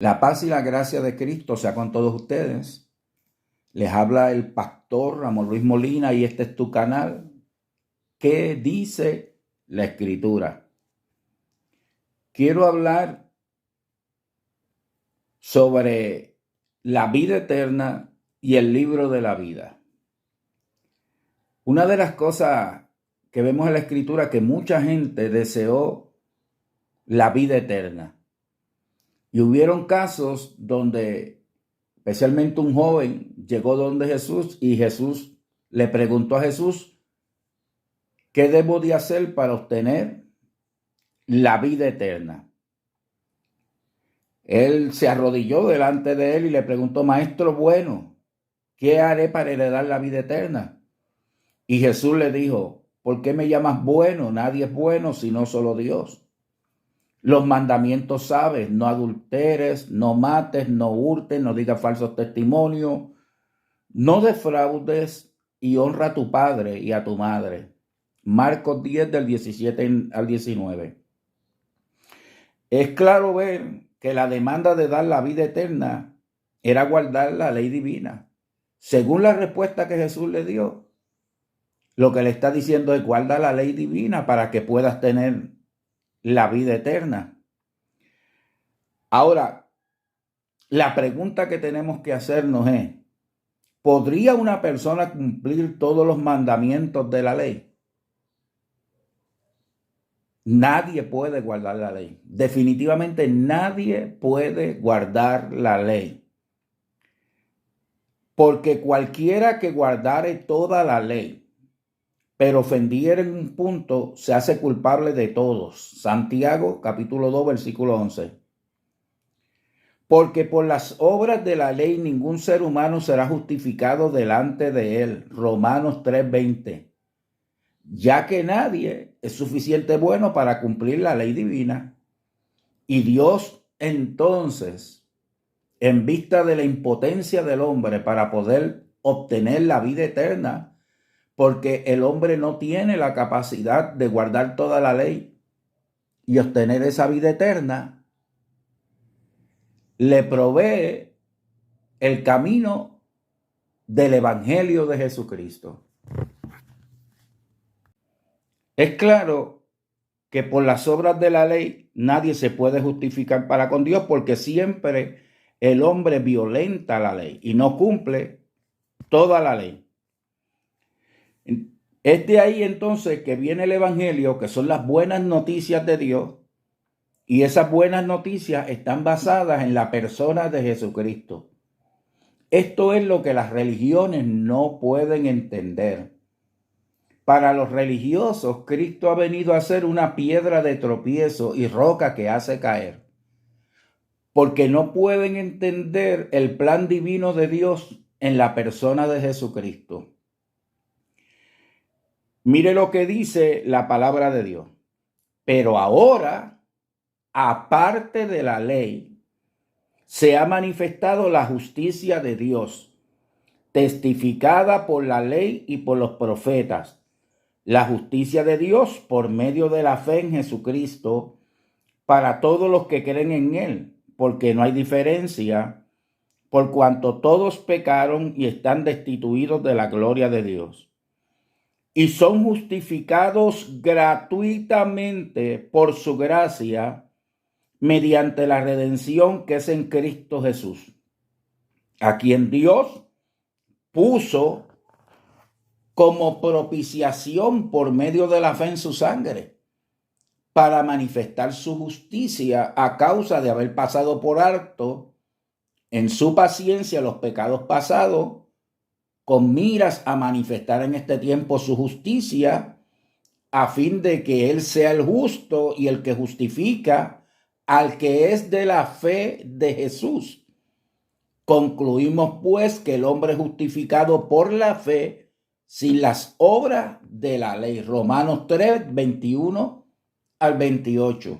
La paz y la gracia de Cristo sea con todos ustedes. Les habla el pastor Ramón Luis Molina y este es tu canal. ¿Qué dice la Escritura? Quiero hablar sobre la vida eterna y el libro de la vida. Una de las cosas que vemos en la Escritura es que mucha gente deseó la vida eterna. Y hubieron casos donde, especialmente un joven, llegó donde Jesús y Jesús le preguntó a Jesús, ¿qué debo de hacer para obtener la vida eterna? Él se arrodilló delante de él y le preguntó, Maestro bueno, ¿qué haré para heredar la vida eterna? Y Jesús le dijo, ¿por qué me llamas bueno? Nadie es bueno sino solo Dios. Los mandamientos sabes, no adulteres, no mates, no hurtes, no digas falsos testimonios, no defraudes y honra a tu padre y a tu madre. Marcos 10 del 17 al 19. Es claro ver que la demanda de dar la vida eterna era guardar la ley divina. Según la respuesta que Jesús le dio, lo que le está diciendo es guarda la ley divina para que puedas tener la vida eterna. Ahora, la pregunta que tenemos que hacernos es, ¿podría una persona cumplir todos los mandamientos de la ley? Nadie puede guardar la ley. Definitivamente nadie puede guardar la ley. Porque cualquiera que guardare toda la ley, pero ofendiera en un punto, se hace culpable de todos. Santiago capítulo 2 versículo 11. Porque por las obras de la ley ningún ser humano será justificado delante de él. Romanos 3:20. Ya que nadie es suficiente bueno para cumplir la ley divina. Y Dios entonces, en vista de la impotencia del hombre para poder obtener la vida eterna, porque el hombre no tiene la capacidad de guardar toda la ley y obtener esa vida eterna, le provee el camino del Evangelio de Jesucristo. Es claro que por las obras de la ley nadie se puede justificar para con Dios porque siempre el hombre violenta la ley y no cumple toda la ley. Es de ahí entonces que viene el Evangelio, que son las buenas noticias de Dios, y esas buenas noticias están basadas en la persona de Jesucristo. Esto es lo que las religiones no pueden entender. Para los religiosos, Cristo ha venido a ser una piedra de tropiezo y roca que hace caer, porque no pueden entender el plan divino de Dios en la persona de Jesucristo. Mire lo que dice la palabra de Dios. Pero ahora, aparte de la ley, se ha manifestado la justicia de Dios, testificada por la ley y por los profetas. La justicia de Dios por medio de la fe en Jesucristo para todos los que creen en Él, porque no hay diferencia, por cuanto todos pecaron y están destituidos de la gloria de Dios. Y son justificados gratuitamente por su gracia mediante la redención que es en Cristo Jesús, a quien Dios puso como propiciación por medio de la fe en su sangre, para manifestar su justicia a causa de haber pasado por alto en su paciencia los pecados pasados, con miras a manifestar en este tiempo su justicia, a fin de que Él sea el justo y el que justifica al que es de la fe de Jesús. Concluimos pues que el hombre es justificado por la fe sin las obras de la ley. Romanos 3, 21 al 28.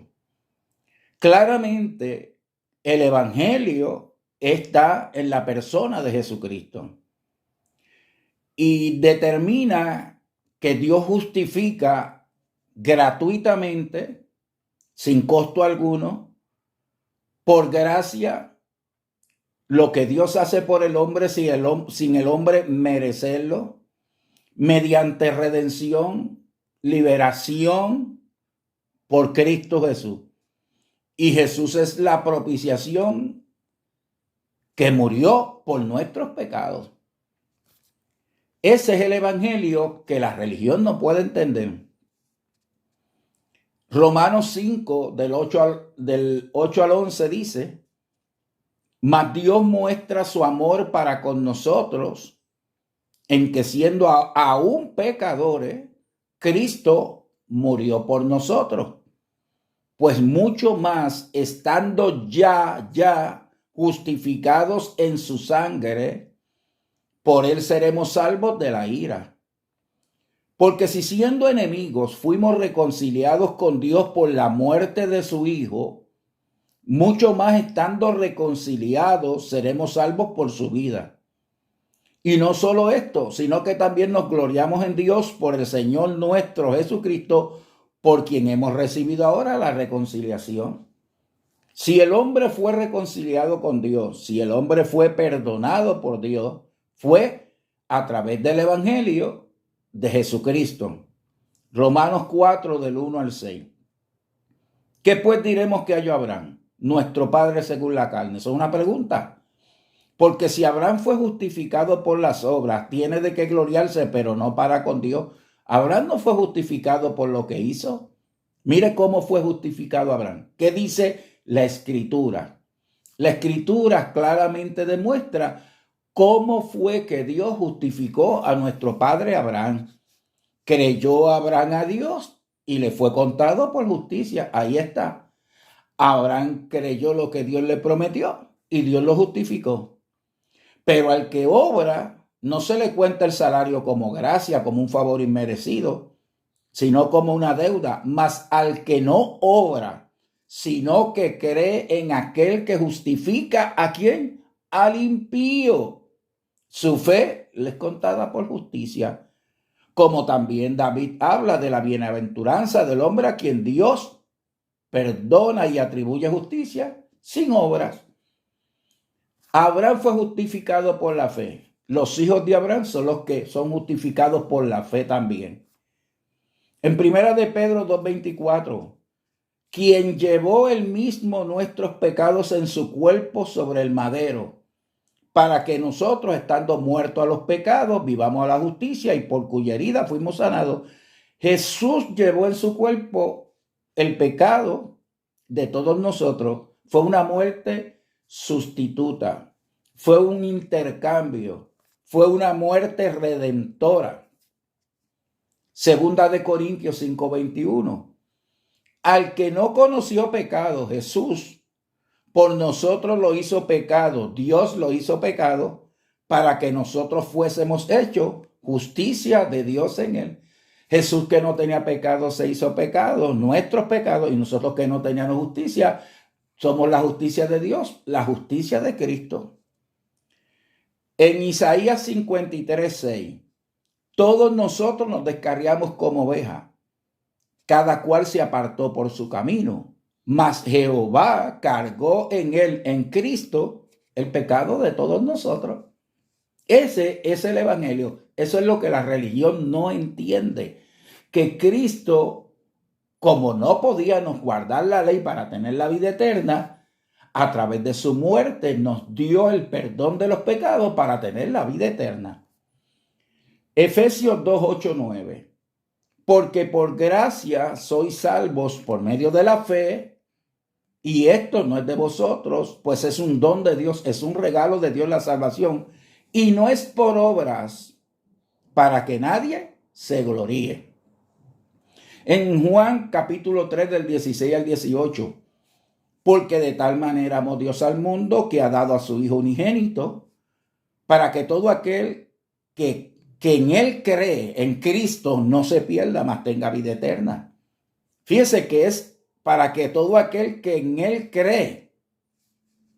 Claramente, el Evangelio está en la persona de Jesucristo y determina que Dios justifica gratuitamente, sin costo alguno, por gracia lo que Dios hace por el hombre sin el hombre merecerlo, mediante redención, liberación por Cristo Jesús. Y Jesús es la propiciación que murió por nuestros pecados. Ese es el evangelio que la religión no puede entender. Romanos 5, del 8 al 11 dice: mas Dios muestra su amor para con nosotros en que siendo aún pecadores, Cristo murió por nosotros. Pues mucho más, estando ya justificados en su sangre, por él seremos salvos de la ira. Porque si siendo enemigos fuimos reconciliados con Dios por la muerte de su Hijo, mucho más estando reconciliados seremos salvos por su vida. Y no solo esto, sino que también nos gloriamos en Dios por el Señor nuestro Jesucristo, por quien hemos recibido ahora la reconciliación. Si el hombre fue reconciliado con Dios, si el hombre fue perdonado por Dios, fue a través del evangelio de Jesucristo. Romanos 4, del 1 al 6. ¿Qué pues diremos que halló Abraham, nuestro padre según la carne? Eso es una pregunta. Porque si Abraham fue justificado por las obras, tiene de qué gloriarse, pero no para con Dios. Abraham no fue justificado por lo que hizo. Mire cómo fue justificado Abraham. ¿Qué dice la Escritura? La Escritura claramente demuestra cómo fue que Dios justificó a nuestro padre Abraham. Creyó Abraham a Dios y le fue contado por justicia. Ahí está. Abraham creyó lo que Dios le prometió y Dios lo justificó. Pero al que obra, no se le cuenta el salario como gracia, como un favor inmerecido, sino como una deuda. Mas al que no obra, sino que cree en aquel que justifica, ¿a quién? Al impío. Su fe le es contada por justicia. Como también David habla de la bienaventuranza del hombre a quien Dios perdona y atribuye justicia sin obras. Abraham fue justificado por la fe. Los hijos de Abraham son los que son justificados por la fe también. En primera de Pedro 2:24, quien llevó él mismo nuestros pecados en su cuerpo sobre el madero, para que nosotros, estando muertos a los pecados, vivamos a la justicia, y por cuya herida fuimos sanados. Jesús llevó en su cuerpo el pecado de todos nosotros. Fue una muerte sustituta, fue un intercambio, fue una muerte redentora. Segunda de Corintios 5:21. Al que no conoció pecado, Jesús por nosotros lo hizo pecado. Dios lo hizo pecado para que nosotros fuésemos hechos justicia de Dios en él. Jesús, que no tenía pecado, se hizo pecado, nuestros pecados, y nosotros que no teníamos justicia, somos la justicia de Dios, la justicia de Cristo. En Isaías 53:6, todos nosotros nos descarriamos como ovejas, cada cual se apartó por su camino, mas Jehová cargó en él, en Cristo, el pecado de todos nosotros. Ese es el evangelio. Eso es lo que la religión no entiende. Que Cristo, como no podíamos guardar la ley para tener la vida eterna, a través de su muerte nos dio el perdón de los pecados para tener la vida eterna. Efesios 2:8-9. Porque por gracia sois salvos por medio de la fe, y esto no es de vosotros, pues es un don de Dios, es un regalo de Dios la salvación, y no es por obras, para que nadie se gloríe. En Juan capítulo 3 del 16 al 18, porque de tal manera amó Dios al mundo que ha dado a su Hijo unigénito, para que todo aquel que en él cree, en Cristo, no se pierda, mas tenga vida eterna. Fíjese que es para que todo aquel que en él cree,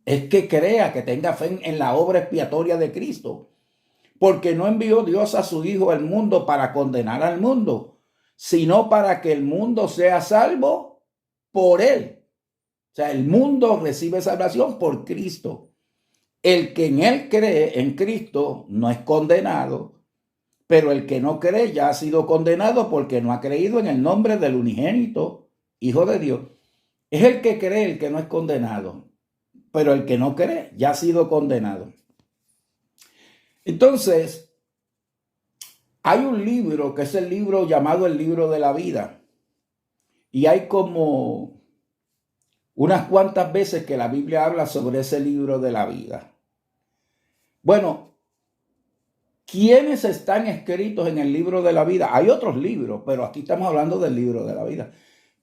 es que crea, que tenga fe en la obra expiatoria de Cristo. Porque no envió Dios a su Hijo al mundo para condenar al mundo, sino para que el mundo sea salvo por él. O sea, el mundo recibe salvación por Cristo. El que en él cree, en Cristo, no es condenado, pero el que no cree ya ha sido condenado porque no ha creído en el nombre del unigénito Hijo de Dios. Es el que cree el que no es condenado, pero el que no cree ya ha sido condenado. Entonces, hay un libro que es el libro llamado el libro de la vida. Y hay como unas cuantas veces que la Biblia habla sobre ese libro de la vida. Bueno, ¿quiénes están escritos en el libro de la vida? Hay otros libros, pero aquí estamos hablando del libro de la vida.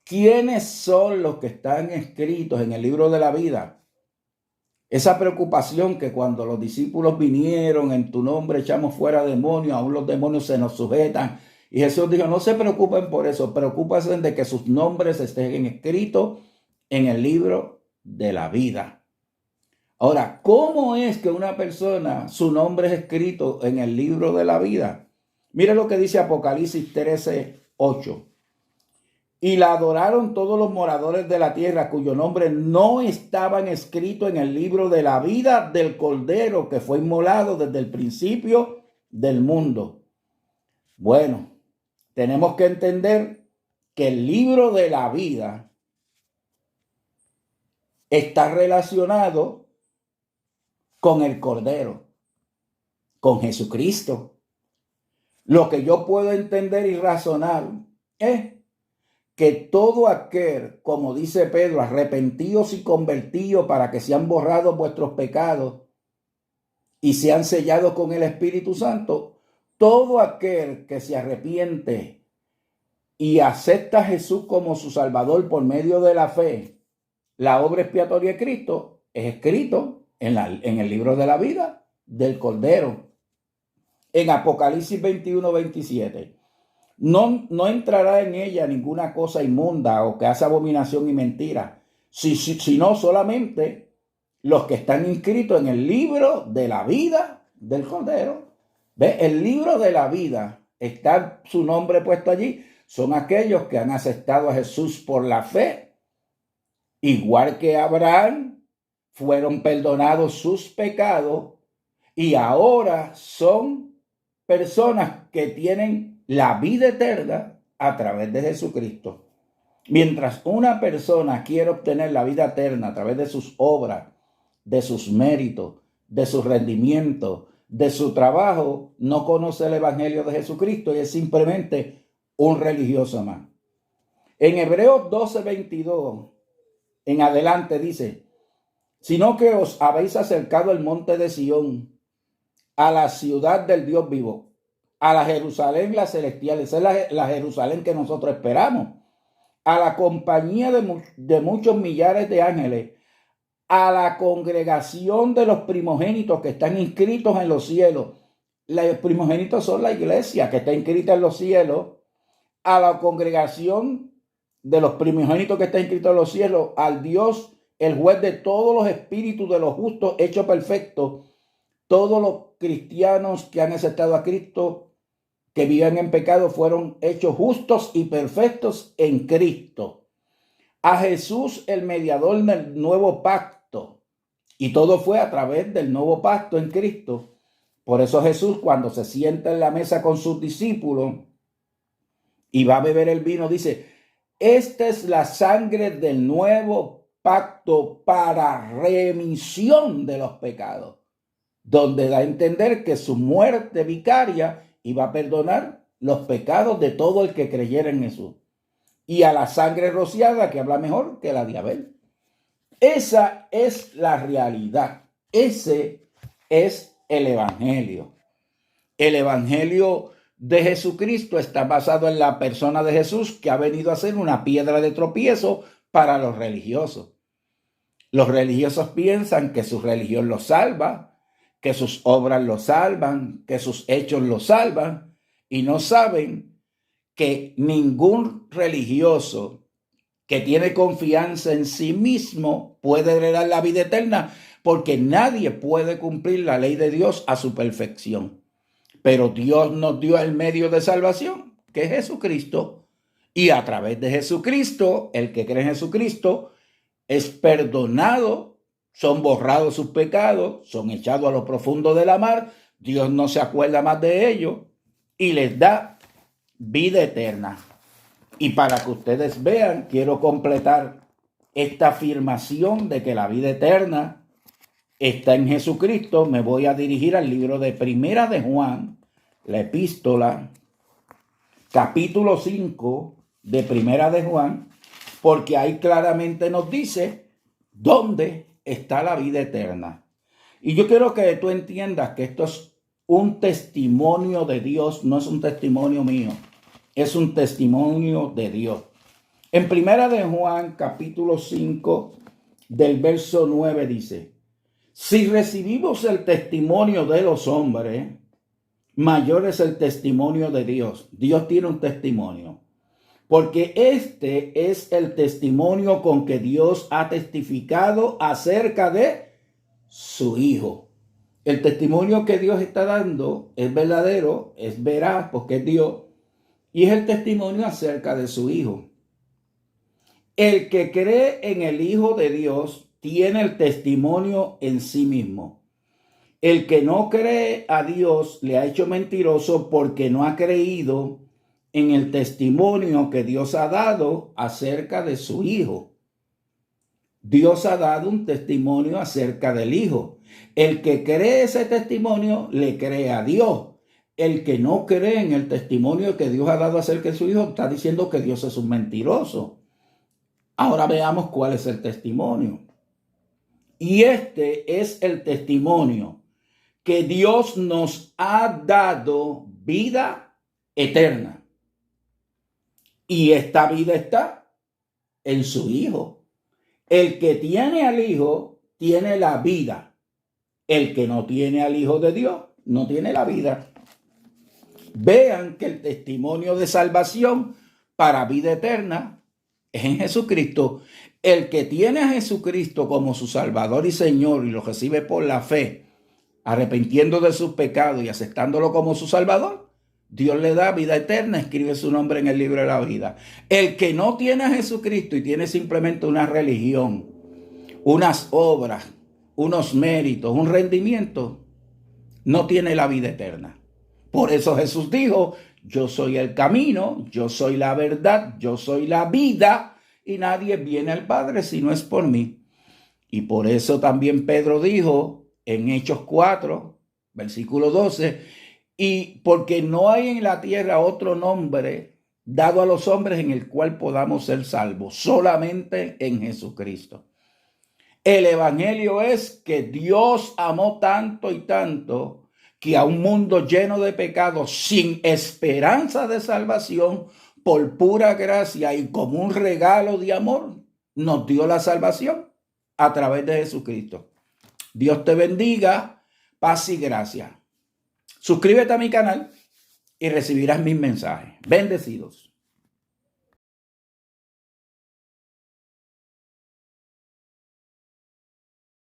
¿Quiénes son los que están escritos en el libro de la vida? Esa preocupación que cuando los discípulos vinieron en tu nombre echamos fuera demonios, aún los demonios se nos sujetan. Y Jesús dijo, no se preocupen por eso, preocúpense de que sus nombres estén escritos en el libro de la vida. Ahora, ¿cómo es que una persona, su nombre es escrito en el libro de la vida? Mire lo que dice Apocalipsis 13:8. Y la adoraron todos los moradores de la tierra cuyo nombre no estaban escritos en el libro de la vida del Cordero que fue inmolado desde el principio del mundo. Bueno, tenemos que entender que el libro de la vida está relacionado con el Cordero, con Jesucristo. Lo que yo puedo entender y razonar es que todo aquel, como dice Pedro, arrepentíos y convertidos para que sean borrados vuestros pecados y sean sellados con el Espíritu Santo, todo aquel que se arrepiente y acepta a Jesús como su Salvador por medio de la fe, la obra expiatoria de Cristo, es escrito en el libro de la vida del Cordero. En Apocalipsis 21:27. No entrará en ella ninguna cosa inmunda o que hace abominación y mentira, sino solamente los que están inscritos en el libro de la vida del Cordero. ¿Ve? El libro de la vida, está su nombre puesto allí, son aquellos que han aceptado a Jesús por la fe. Igual que Abraham, fueron perdonados sus pecados y ahora son personas que tienen la vida eterna a través de Jesucristo. Mientras una persona quiere obtener la vida eterna a través de sus obras, de sus méritos, de su rendimiento, de su trabajo, no conoce el evangelio de Jesucristo y es simplemente un religioso más. En Hebreos 12:22 en adelante dice, sino que os habéis acercado al monte de Sión, a la ciudad del Dios vivo, a la Jerusalén la celestial, esa es la Jerusalén que nosotros esperamos, a la compañía de muchos millares de ángeles, a la congregación de los primogénitos que están inscritos en los cielos. Los primogénitos son la iglesia que está inscrita en los cielos, a la congregación de los primogénitos que está inscrito en los cielos, al Dios, el juez de todos los espíritus de los justos, hecho perfecto. Todos los cristianos que han aceptado a Cristo, que viven en pecado, fueron hechos justos y perfectos en Cristo. A Jesús, el mediador del nuevo pacto. Y todo fue a través del nuevo pacto en Cristo. Por eso Jesús, cuando se sienta en la mesa con sus discípulos y va a beber el vino, dice, esta es la sangre del nuevo pacto para remisión de los pecados, donde da a entender que su muerte vicaria iba a perdonar los pecados de todo el que creyera en Jesús. Y a la sangre rociada, que habla mejor que la de Abel. Esa es la realidad. Ese es el evangelio. El evangelio de Jesucristo está basado en la persona de Jesús, que ha venido a ser una piedra de tropiezo para los religiosos. Los religiosos piensan que su religión los salva, que sus obras los salvan, que sus hechos los salvan, y no saben que ningún religioso que tiene confianza en sí mismo puede heredar la vida eterna, porque nadie puede cumplir la ley de Dios a su perfección. Pero Dios nos dio el medio de salvación, que es Jesucristo, y a través de Jesucristo, el que cree en Jesucristo es perdonado son borrados sus pecados, son echados a lo profundo de la mar, Dios no se acuerda más de ellos y les da vida eterna. Y para que ustedes vean, quiero completar esta afirmación de que la vida eterna está en Jesucristo. Me voy a dirigir al libro de Primera de Juan, la epístola, capítulo 5 de Primera de Juan, porque ahí claramente nos dice dónde está la vida eterna. Y yo quiero que tú entiendas que esto es un testimonio de Dios, no es un testimonio mío, es un testimonio de Dios. En Primera de Juan, capítulo 5, del verso 9 dice: si recibimos el testimonio de los hombres, mayor es el testimonio de Dios. Dios tiene un testimonio, porque este es el testimonio con que Dios ha testificado acerca de su Hijo. El testimonio que Dios está dando es verdadero, es veraz, porque es Dios, y es el testimonio acerca de su Hijo. El que cree en el Hijo de Dios tiene el testimonio en sí mismo. El que no cree a Dios le ha hecho mentiroso porque no ha creído en el testimonio que Dios ha dado acerca de su Hijo. Dios ha dado un testimonio acerca del Hijo. El que cree ese testimonio le cree a Dios. El que no cree en el testimonio que Dios ha dado acerca de su Hijo está diciendo que Dios es un mentiroso. Ahora veamos cuál es el testimonio. Y este es el testimonio, que Dios nos ha dado vida eterna. Y esta vida está en su Hijo. El que tiene al Hijo tiene la vida. El que no tiene al Hijo de Dios no tiene la vida. Vean que el testimonio de salvación para vida eterna es en Jesucristo. El que tiene a Jesucristo como su Salvador y Señor y lo recibe por la fe, arrepintiendo de sus pecados y aceptándolo como su Salvador, Dios le da vida eterna, escribe su nombre en el libro de la vida. El que no tiene a Jesucristo y tiene simplemente una religión, unas obras, unos méritos, un rendimiento, no tiene la vida eterna. Por eso Jesús dijo: yo soy el camino, yo soy la verdad, yo soy la vida, y nadie viene al Padre si no es por mí. Y por eso también Pedro dijo en Hechos 4, versículo 12, y porque no hay en la tierra otro nombre dado a los hombres en el cual podamos ser salvos, solamente en Jesucristo. El evangelio es que Dios amó tanto y tanto que a un mundo lleno de pecados, sin esperanza de salvación, por pura gracia y como un regalo de amor, nos dio la salvación a través de Jesucristo. Dios te bendiga, paz y gracia. Suscríbete a mi canal y recibirás mis mensajes. Bendecidos.